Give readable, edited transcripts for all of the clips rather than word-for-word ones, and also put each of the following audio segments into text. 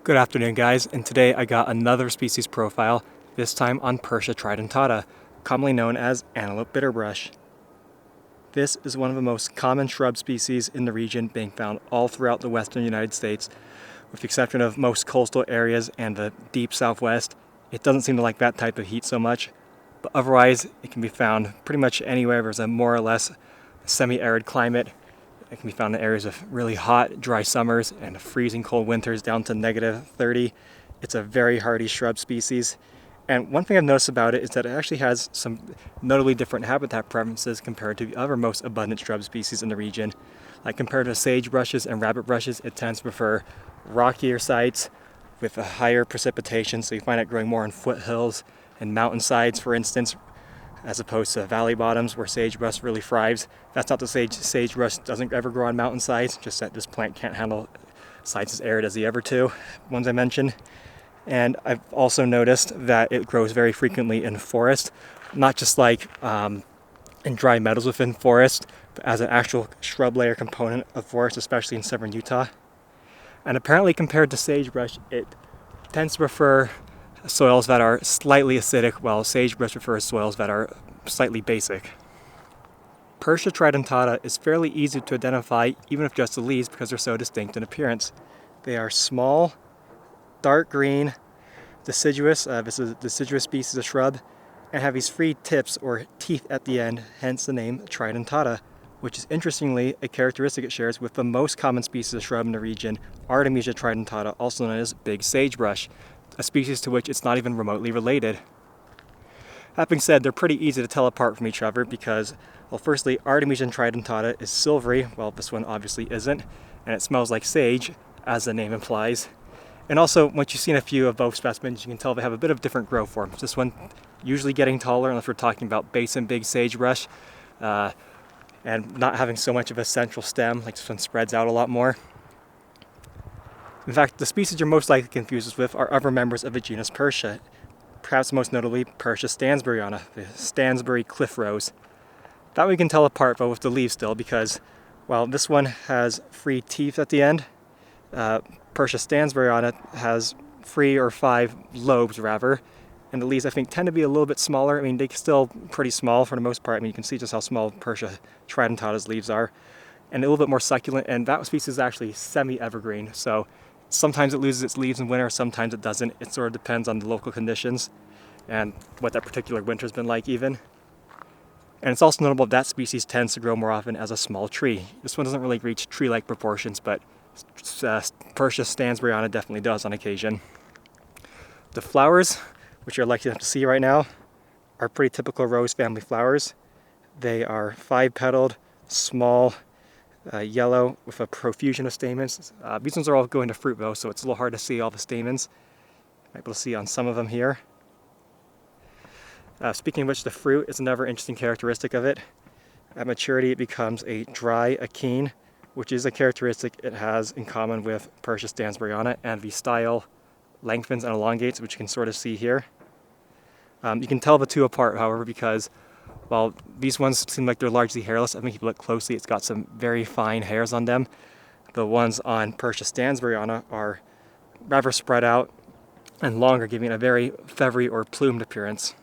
Good afternoon, guys, and today I got another species profile, this time on Purshia tridentata, commonly known as Antelope Bitterbrush. This is one of the most common shrub species in the region, being found all throughout the western United States, with the exception of most coastal areas and the deep southwest. It doesn't seem to like that type of heat so much, but otherwise it can be found pretty much anywhere there's a more or less semi-arid climate. It can be found in areas of really hot, dry summers and freezing cold winters down to -30. It's a very hardy shrub species. And one thing I've noticed about it is that it actually has some notably different habitat preferences compared to the other most abundant shrub species in the region. Like compared to sagebrushes and rabbitbrushes, it tends to prefer rockier sites with a higher precipitation, so you find it growing more on foothills and mountainsides, for instance, as opposed to valley bottoms where sagebrush really thrives. That's not to say sagebrush doesn't ever grow on mountainsides, just that this plant can't handle sites as arid as the other two ones I mentioned. And I've also noticed that it grows very frequently in forest, not just like in dry meadows within forest, but as an actual shrub layer component of forest, especially in southern Utah. And apparently compared to sagebrush, it tends to prefer soils that are slightly acidic, while sagebrush prefers soils that are slightly basic. Purshia tridentata is fairly easy to identify, even with just the leaves, because they're so distinct in appearance. They are small, dark green, deciduous. This is a deciduous species of shrub, and have these free tips or teeth at the end, hence the name tridentata, which is interestingly a characteristic it shares with the most common species of shrub in the region, Artemisia tridentata, also known as big sagebrush, a species to which it's not even remotely related. That being said, they're pretty easy to tell apart from each other because, well, firstly, Artemisia tridentata is silvery, while this one obviously isn't, and it smells like sage, as the name implies. And also, once you've seen a few of both specimens, you can tell they have a bit of different growth forms. This one usually getting taller, unless we're talking about basin big sagebrush, and not having so much of a central stem, like this one spreads out a lot more. In fact, the species you're most likely confused us with are other members of the genus Purshia, perhaps most notably Purshia stansburyiana, the Stansbury cliff rose. That we can tell apart though with the leaves still, because while this one has free teeth at the end, Purshia stansburyiana has 3 or 5 lobes rather, and the leaves I think tend to be a little bit smaller. I mean, they're still pretty small for the most part. I mean, you can see just how small Purshia tridentata's leaves are, and a little bit more succulent, and that species is actually semi-evergreen, so sometimes it loses its leaves in winter, sometimes it doesn't. It sort of depends on the local conditions and what that particular winter's been like even. And it's also notable that species tends to grow more often as a small tree. This one doesn't really reach tree-like proportions, but Purshia stansburyiana definitely does on occasion. The flowers, which you're lucky enough to see right now, are pretty typical rose family flowers. They are 5-petaled, small, yellow with a profusion of stamens. These ones are all going to fruit though, so it's a little hard to see all the stamens. Might be able to see on some of them here. Speaking of which, the fruit is another interesting characteristic of it. At maturity it becomes a dry achene, which is a characteristic it has in common with Purshia stansburyiana, and the style lengthens and elongates, which you can sort of see here. You can tell the two apart, however, because while these ones seem like they're largely hairless, I think if you look closely, it's got some very fine hairs on them. The ones on Purshia stansburyiana are rather spread out and longer, giving it a very feathery or plumed appearance.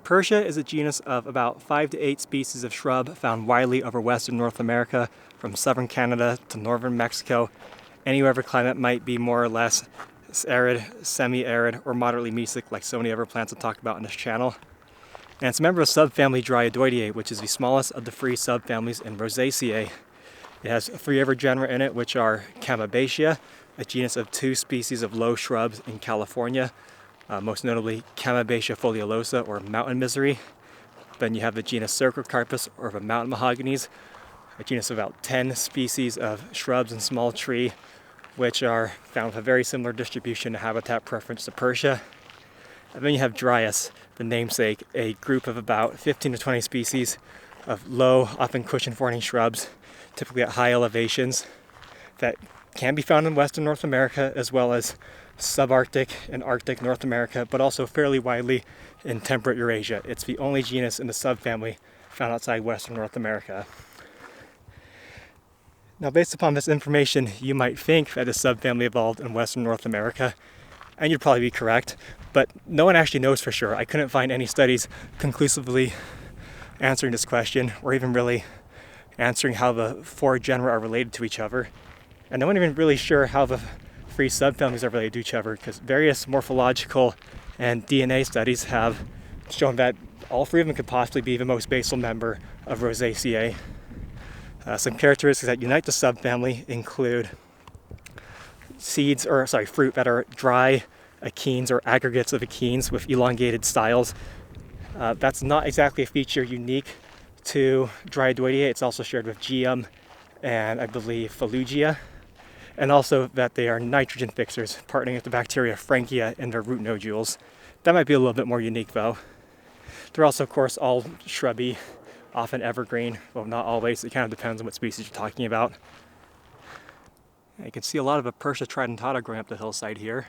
Purshia is a genus of about 5 to 8 species of shrub found widely over western North America, from southern Canada to northern Mexico. Anywhere the climate might be more or less arid, semi-arid, or moderately mesic, like so many other plants I've talked about in this channel. And it's a member of subfamily Dryodoideae, which is the smallest of the 3 subfamilies in Rosaceae. It has 3 other genera in it, which are Chamabaceae, a genus of 2 species of low shrubs in California, most notably Chamabaceae foliolosa, or mountain misery. Then you have the genus Cercocarpus, or the mountain mahoganies, a genus of about 10 species of shrubs and small tree, which are found with a very similar distribution and habitat preference to Purshia. And then you have Dryas, the namesake, a group of about 15 to 20 species of low, often cushion-forming shrubs, typically at high elevations, that can be found in western North America as well as subarctic and Arctic North America, but also fairly widely in temperate Eurasia. It's the only genus in the subfamily found outside western North America. Now, based upon this information, you might think that this subfamily evolved in Western North America, and you'd probably be correct, but no one actually knows for sure. I couldn't find any studies conclusively answering this question, or even really answering how the four genera are related to each other. And no one even really sure how the three subfamilies are related to each other, because various morphological and DNA studies have shown that all three of them could possibly be the most basal member of Rosaceae. Some characteristics that unite the subfamily include fruit that are dry achenes or aggregates of achenes with elongated styles. That's not exactly a feature unique to Drydoidea. It's also shared with Geum and I believe Falugia. And also that they are nitrogen fixers, partnering with the bacteria Frankia in their root nodules. That might be a little bit more unique though. They're also, of course, all shrubby, often evergreen. Well, not always. It kind of depends on what species you're talking about. You can see a lot of a Purshia tridentata growing up the hillside here.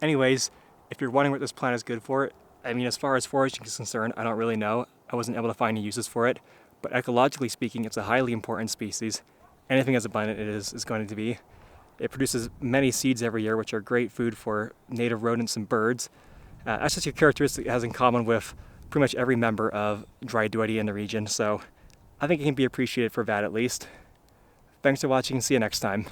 Anyways, if you're wondering what this plant is good for, I mean, as far as foraging is concerned, I don't really know. I wasn't able to find any uses for it. But ecologically speaking, it's a highly important species. Anything as abundant it is going to be. It produces many seeds every year, which are great food for native rodents and birds. That's just a characteristic it has in common with pretty much every member of Drydoidea in the region, so I think it can be appreciated for that at least. Thanks for watching and see you next time.